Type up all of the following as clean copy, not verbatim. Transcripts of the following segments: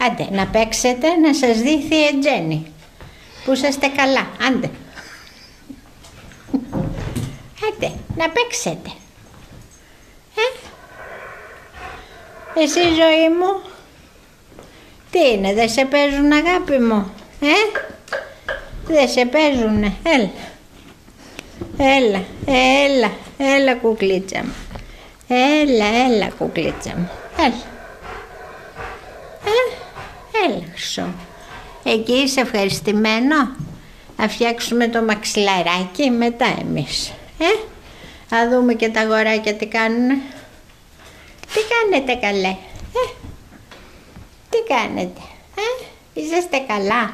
Άντε, να παίξετε, να σας δει η θεία Τζέννη. Που είσαστε καλά, άντε. Άντε, να παίξετε. Εσύ ζωή μου, τι είναι, δεν σε παίζουν αγάπη μου, δεν σε παίζουνε, έλα κουκλίτσα μου, έλα κουκλίτσα μου, έλα χρυσό. Εκεί είσαι ευχαριστημένο, να φτιάξουμε το μαξιλαράκι μετά εμείς, να δούμε και τα αγοράκια τι κάνουνε. Τι κάνετε καλέ, τι κάνετε, είσαστε καλά,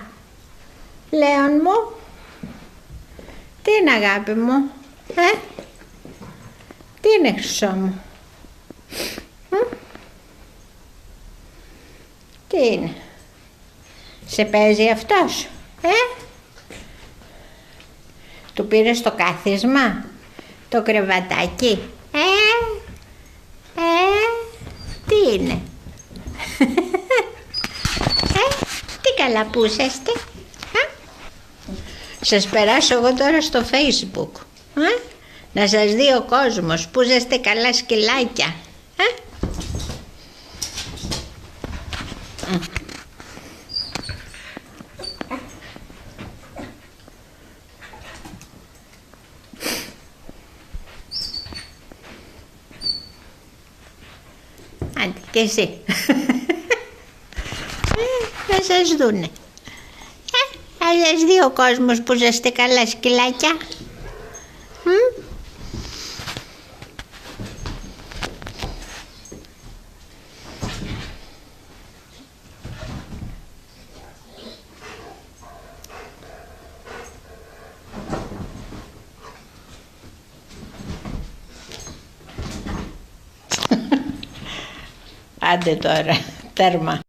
Λέων μου, τι είναι αγάπη μου, τι είναι χρυσό μου, τι είναι, σε παίζει αυτός, του πήρες το κάθισμα, το κρεβατάκι, τι είναι, τι καλά που είσαστε, σας περάσω εγώ τώρα στο Facebook, να σας δει ο κόσμος που είσαστε καλά σκυλάκια. Άντε και εσύ. Να σας δούνε. Θα σας δει ο κόσμος που είσαστε καλά σκυλάκια. Άντε τώρα, τέρμα.